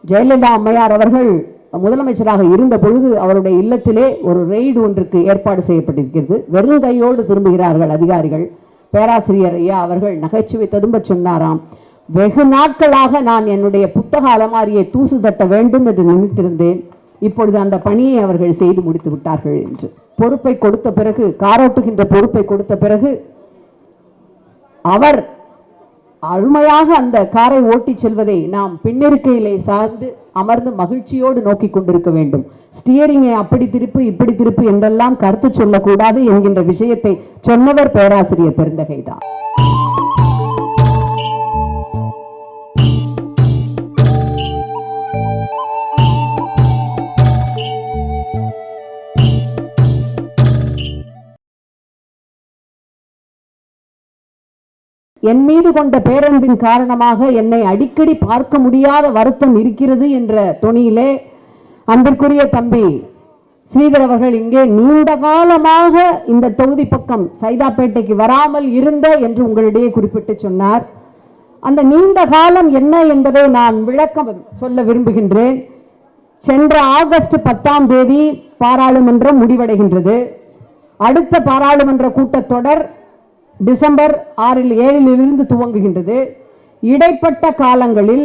ஜெயலலிதா அம்மையார் அவர்கள் முதலமைச்சராக இருந்த பொழுது அவருடைய இல்லத்திலே ஒரு ரெய்டு ஒன்றுக்கு ஏற்பாடு செய்யப்பட்டிருக்கிறது. வெறும் கையோடு திரும்புகிறார்கள் அதிகாரிகள். பேராசிரியர் ஐயா அவர்கள் நகைச்சுவை ததும்ப சொன்னாராம், வெகு நாட்களாக நான் என்னுடைய புத்தக அலமாரியை தூசு தட்ட வேண்டும் என்று நினைத்திருந்தேன், இப்பொழுது அந்த பணியை அவர்கள் செய்து முடித்து விட்டார்கள் என்று. பொறுப்பை கொடுத்த பிறகு, காரோட்டுகின்ற பொறுப்பை கொடுத்த பிறகு அவர் அருமையாக அந்த காரை ஓட்டி செல்வதை நாம் பின்னிருக்கையிலே சார்ந்து அமர்ந்து மகிழ்ச்சியோடு நோக்கி கொண்டிருக்க வேண்டும். ஸ்டியரிங்கை அப்படி திருப்பு இப்படி திருப்பு என்றெல்லாம் கருத்து சொல்லக்கூடாது என்கின்ற விஷயத்தை சொன்னவர் பேராசிரியர் பெருந்தகைதான். என் மீது கொண்ட பேரன்பின் காரணமாக என்னை அடிக்கடி பார்க்க முடியாத வருத்தம் இருக்கிறது என்ற தொனியிலே அன்பிற்குரிய தம்பி ஸ்ரீதர் அவர்கள் இங்கே நீண்ட காலமாக இந்த தொகுதி பக்கம் சைதாப்பேட்டைக்கு வராமல் இருந்த என்று உங்களிடையே குறிப்பிட்டு சொன்னார். அந்த நீண்ட காலம் என்ன என்பதை நான் விளக்கம் சொல்ல விரும்புகின்றேன். சென்ற ஆகஸ்ட் 10ஆம் தேதி பாராளுமன்றம் முடிவடைகின்றது. அடுத்த பாராளுமன்ற கூட்டத்தொடர் டிசம்பர் 6-7 துவங்குகின்றது. இடைப்பட்ட காலங்களில்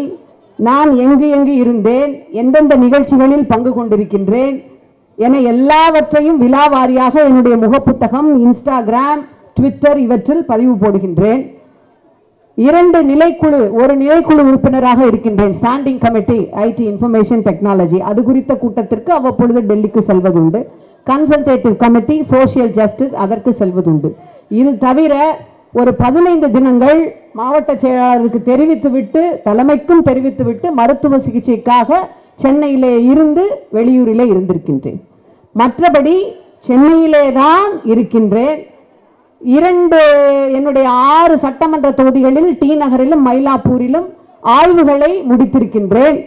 நான் எங்கு இருந்தேன், எந்தெந்த நிகழ்ச்சிகளில் பங்கு கொண்டிருக்கின்றேன் என எல்லாவற்றையும் விலாவாரியாக என்னுடைய முகப்புத்தகம், இன்ஸ்டாகிராம், ட்விட்டர் இவற்றில் பதிவு போடுகின்றேன். 2 நிலைக்குழு, ஒரு நிலைக்குழு உறுப்பினராக இருக்கின்றேன். Standing committee ID information technology, அது குறித்த கூட்டத்திற்கு அவ்வப்பொழுது டெல்லிக்கு செல்வதுண்டு. கன்சல்டேட்டிவ் கமிட்டி சோசியல் ஜஸ்டிஸ், அதற்கு செல்வதுண்டு. இது தவிர ஒரு 15 தினங்கள் மாவட்ட செயலாளருக்கு தெரிவித்துவிட்டு, தலைமைக்கும் தெரிவித்துவிட்டு மருத்துவ சிகிச்சைக்காக சென்னையிலே இருந்து வெளியூரிலே இருந்திருக்கின்றேன். மற்றபடி சென்னையிலே தான் இருக்கின்றேன். 2 என்னுடைய 6 சட்டமன்ற தொகுதிகளில் டி நகரிலும் மயிலாப்பூரிலும் ஆய்வுகளை முடித்திருக்கின்றேன்.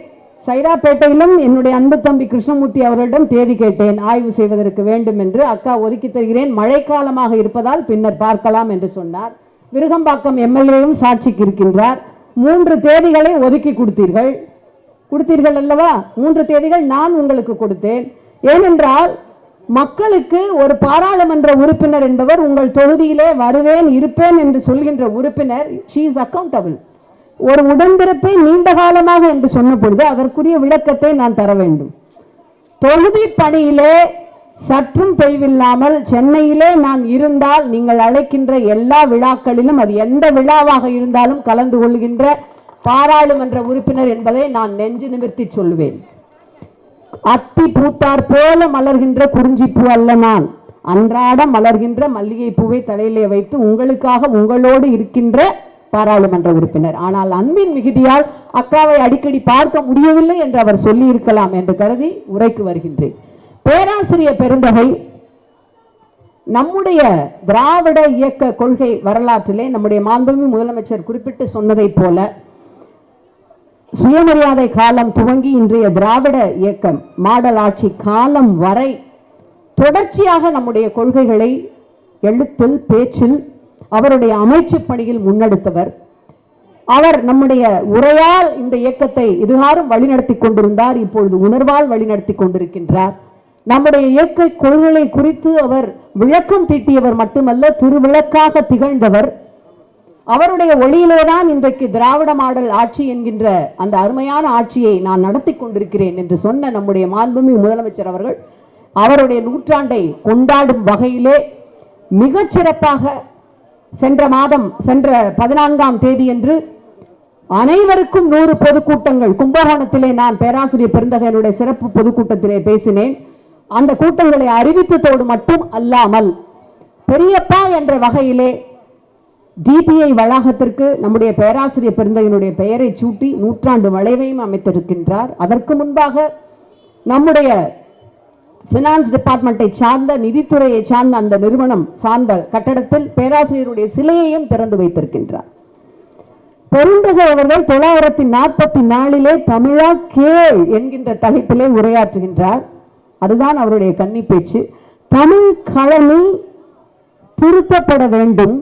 சைதாப்பேட்டையிலும் என்னுடைய அன்பு தம்பி கிருஷ்ணமூர்த்தி அவர்களிடம் தேதி கேட்டேன், ஆய்வு செய்வதற்கு வேண்டும் என்று. அக்கா ஒதுக்கி தருகிறேன், மழைக்காலமாக இருப்பதால் பின்னர் பார்க்கலாம் என்று சொன்னார். விருகம்பாக்கம் எம்எல்ஏவும் சாட்சிக்கு இருக்கின்றார். 3 தேதிகளை ஒதுக்கி கொடுத்தீர்கள் அல்லவா? 3 தேதிகள் நான் உங்களுக்கு கொடுத்தேன். ஏனென்றால் மக்களுக்கு ஒரு பாராளுமன்ற உறுப்பினர் என்பவர் உங்கள் தொகுதியிலே வருவேன் இருப்பேன் என்று சொல்கின்ற உறுப்பினர், she is accountable. ஒரு உடன்பிறப்பை நீண்ட காலமாக என்று சொன்ன பொழுது அதற்குரிய விளக்கத்தை நான் தர வேண்டும். தொகுதி பணியிலே சற்றும் தொய்வில்லாமல் சென்னையிலே நான் இருந்தால் நீங்கள் அழைக்கின்ற எல்லா விழாக்களிலும், அது எந்த விழாவாக இருந்தாலும் கலந்து கொள்கின்ற பாராளுமன்ற உறுப்பினர் என்பதை நான் நெஞ்சு நிமிர்த்தி சொல்லுவேன். அத்தி பூத்தார் போல மலர்கின்ற குறிஞ்சி பூ அல்ல நான், அன்றாட மலர்கின்ற மல்லிகை பூவை தலையிலே வைத்து உங்களுக்காக உங்களோடு இருக்கின்ற பாராளுமன்ற உறுப்பினர். ஆனால் அன்பின் மிகுதியால் அக்காவை அடிக்கடி பார்க்க முடியவில்லை என்று அவர் சொல்லி இருக்கலாம் என்று கருதி உரைக்கு வருகின்றேன். பேராசிரியர் பெருந்தகை நம்முடைய திராவிட இயக்க கொள்கை வரலாற்றிலே நம்முடைய மாண்புமிகு முதலமைச்சர் குறிப்பிட்டு சொன்னதை போல, சுயமரியாதை காலம் துவங்கி இன்றைய திராவிட இயக்கம் மாடல் ஆட்சி காலம் வரை தொடர்ச்சியாக நம்முடைய கொள்கைகளை எழுத்தில் பேச்சில் அவருடைய அமைச்சு பணியில் முன்னெடுத்தவர். அவர் நம்முடைய உரையால் இந்த இயக்கத்தை இதுகாரும் வழிநடத்தி கொண்டிருந்தார், இப்பொழுது உணர்வால் வழிநடத்தி கொண்டிருக்கின்றார். நம்முடைய இயக்க கொள்கைகளை குறித்து அவர் விளக்கம் தீட்டியவர் மட்டுமல்ல, திருவிளக்காக திகழ்ந்தவர். அவருடைய ஒளியிலேதான் இன்றைக்கு திராவிட மாடல் ஆட்சி என்கின்ற அந்த அருமையான ஆட்சியை நான் நடத்தி கொண்டிருக்கிறேன் என்று சொன்ன நம்முடைய மாண்புமிகு முதலமைச்சர் அவர்கள் அவருடைய நூற்றாண்டை கொண்டாடும் வகையிலே மிகச்சிறப்பாக சென்ற 14ஆம் தேதி என்று அனைவருக்கும் 100 பொதுக்கூட்டங்கள் கும்பகோணத்திலே நான் பேராசிரியர் பெருந்தகையினுடைய சிறப்பு பொதுக்கூட்டத்திலே பேசினேன். அந்த கூட்டங்களை அறிவித்ததோடு மட்டும் அல்லாமல் பெரியப்பா என்ற வகையிலே டிபிஐ வளாகத்திற்கு நம்முடைய பேராசிரியர் பெருந்தகையினுடைய பெயரை சூட்டி நூற்றாண்டு வளைவையும் அமைத்திருக்கின்றார். அதற்கு முன்பாக நம்முடைய பினான்ஸ் டிபார்ட்மெண்ட்டை சார்ந்த, நிதித்துறையை சார்ந்த அந்த நிறுவனம் சார்ந்த கட்டடத்தில் பேராசிரியருடைய சிலையையும் திறந்து வைத்திருக்கின்றார். பெருந்தகை அவர்கள் 944 தமிழா கேள் என்கின்ற தலைப்பிலே உரையாற்றுகின்றார். அதுதான் அவருடைய கன்னி பேச்சு. தமிழ் களனி திருத்தப்பட வேண்டும்.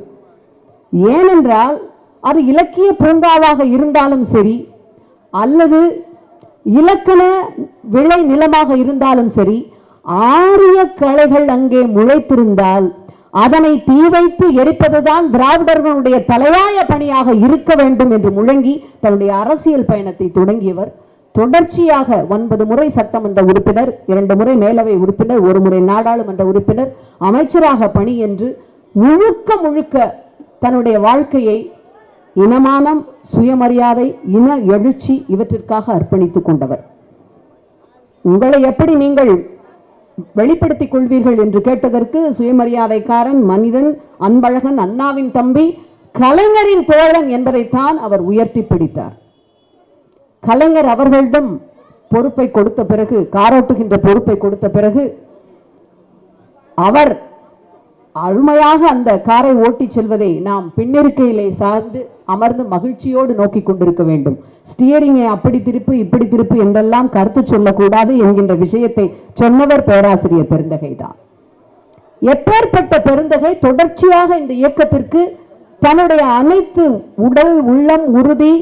ஏனென்றால் அது இலக்கிய பூங்காவாக இருந்தாலும் சரி, அல்லது இலக்கண விளை நிலமாக இருந்தாலும் சரி, ஆரிய களைகள் அங்கே முளைத்திருந்தால் அதனை தீ வைத்து எரிப்பதுதான் திராவிடர்களுடைய தலையாய பணியாக இருக்க வேண்டும் என்று முழங்கி தன்னுடைய அரசியல் பயணத்தை தொடங்கியவர். தொடர்ச்சியாக 9 முறை சட்டமன்ற உறுப்பினர், 2 முறை மேலவை உறுப்பினர், 1 முறை நாடாளுமன்ற உறுப்பினர், அமைச்சராக பணி என்று முழுக்க தன்னுடைய வாழ்க்கையை இனமானம், சுயமரியாதை, இன எழுச்சி இவற்றிற்காக அர்ப்பணித்துக் கொண்டவர். உங்களை எப்படி நீங்கள் வெளிப்படுத்திக் கொள்வீர்கள் என்று கேட்டதற்கு, சுயமரியாதைக்காரன், மனிதன், அன்பழகன், அண்ணாவின் தம்பி, கலைஞரின் தோழன் என்பதைத்தான் அவர் உயர்த்தி பிடித்தார். கலைஞர் அவர்களிடம் பொறுப்பை கொடுத்த பிறகு, காரோட்டுகின்ற பொறுப்பை கொடுத்த பிறகு, அவர் அருமையாக அந்த காரை ஓட்டி செல்வதை நாம் பின்னிருக்கையிலே சார்ந்து அமர்ந்து மகிழ்ச்சியோடு நோக்கி கொண்டிருக்க வேண்டும். ஸ்டியரிங்கை அப்படி திருப்பு இப்படி திருப்பு என்றெல்லாம் கருத்து சொல்லக்கூடாது என்கின்ற விஷயத்தை சொன்னவர் பேராசிரியர் பெருந்தகை தான். எப்பேற்பட்ட பெருந்தகை தொடர்ச்சியாக இந்த இயக்கத்திற்கு தன்னுடைய அனைத்து உடல், உள்ளம், உறுதி,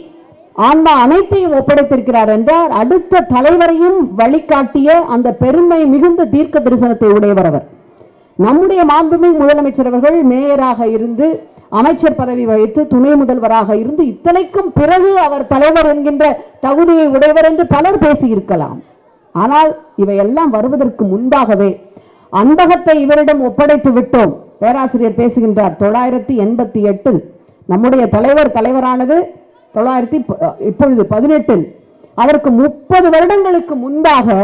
ஆன்மா அனைத்தையும் ஒப்படைத்திருக்கிறார் என்றால் அடுத்த தலைவரையும் வழிகாட்டிய அந்த பெருமை மிகுந்த தீர்க்க தரிசனத்தை உடையவர் அவர். நம்முடைய மாண்புமிகு முதலமைச்சர் அவர்கள் மேயராக இருந்து, அமைச்சர் பதவி வகித்து, துணை முதல்வராக இருந்து, இத்தனைக்கும் பிறகு அவர் தலைவர் என்கின்ற தகுதியை உடையவர் என்று பலர் பேசியிருக்கலாம். ஆனால் இவையெல்லாம் வருவதற்கு முன்பாகவே அந்தகத்தை இவரிடம் ஒப்படைத்து விட்டோம். பேராசிரியர் பேசுகின்றார். 988 நம்முடைய தலைவரானது 18 அதற்கு 30 வருடங்களுக்கு முன்பாக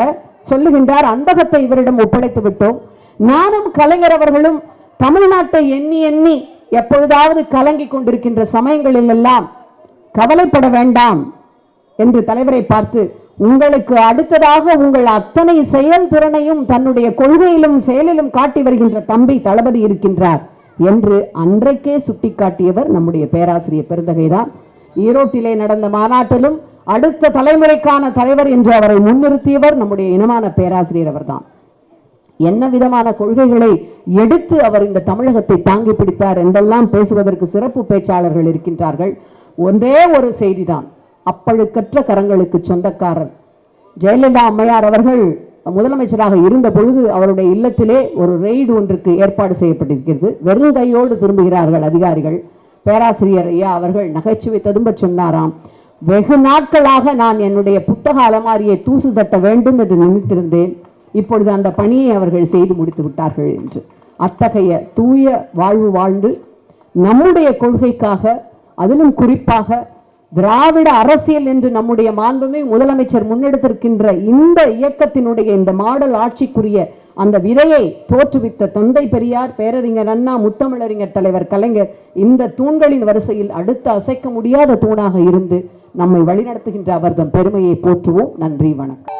சொல்லுகின்றார், அந்தகத்தை இவரிடம் ஒப்படைத்து விட்டோம். நானும் கலைஞர் அவர்களும் தமிழ்நாட்டை எண்ணி எண்ணி எப்பொழுதாவது கலங்கி கொண்டிருக்கின்ற சமயங்களில் எல்லாம் கவலைப்பட வேண்டாம் என்று தலைவரை பார்த்து, உங்களுக்கு அடுத்ததாக உங்கள் அத்தனை செயல்திறனையும் தன்னுடைய கொள்கையிலும் செயலிலும் காட்டி வருகின்ற தம்பி தளபதி இருக்கின்றார் என்று அன்றைக்கே சுட்டிக்காட்டியவர் நம்முடைய பேராசிரியர் பெருந்தகைதான். ஈரோட்டிலே நடந்த மாநாட்டிலும் அடுத்த தலைமுறைக்கான தலைவர் என்று அவரை முன்னிறுத்தியவர் நம்முடைய இனமான பேராசிரியர் அவர்தான். என்ன விதமான கொள்கைகளை எடுத்து அவர் இந்த தமிழகத்தை தாங்கி பிடித்தார் என்றெல்லாம் பேசுவதற்கு சிறப்பு பேச்சாளர்கள் இருக்கின்றார்கள். ஒன்றே ஒரு செய்திதான், அப்பழுக்கற்ற கரங்களுக்கு சொந்தக்காரர் ஜெயலலிதா அம்மையார் அவர்கள் முதலமைச்சராக இருந்த பொழுது அவருடைய இல்லத்திலே ஒரு ரெய்டு ஒன்றுக்கு ஏற்பாடு செய்யப்பட்டிருக்கிறது. வெறும் கையோடு திரும்புகிறார்கள் அதிகாரிகள். பேராசிரியர் ஐயா அவர்கள் நகைச்சுவை ததும்ப சொன்னாராம், வெகு நாட்களாக நான் என்னுடைய புத்தக அலமாரியை தூசு தட்ட வேண்டும் என்று நினைத்திருந்தேன், இப்பொழுது அந்த பணியை அவர்கள் செய்து முடித்து விட்டார்கள் என்று. அத்தகைய தூய வாழ்வு வாழ்ந்து நம்முடைய கொள்கைக்காக, அதிலும் குறிப்பாக திராவிட அரசியல் என்று நம்முடைய மாண்புமிகு முதலமைச்சர் முன்னெடுத்திருக்கின்ற இந்த இயக்கத்தினுடைய இந்த மாடல் ஆட்சிக்குரிய அந்த விதையை தோற்றுவித்த தந்தை பெரியார், பேரறிஞர் அண்ணா, முத்தமிழறிஞர் தலைவர் கலைஞர் இந்த தூண்களின் வரிசையில் அடுத்து அசைக்க முடியாத தூணாக இருந்து நம்மை வழிநடத்துகின்ற அவர்தம் பெருமையை போற்றுவோம். நன்றி, வணக்கம்.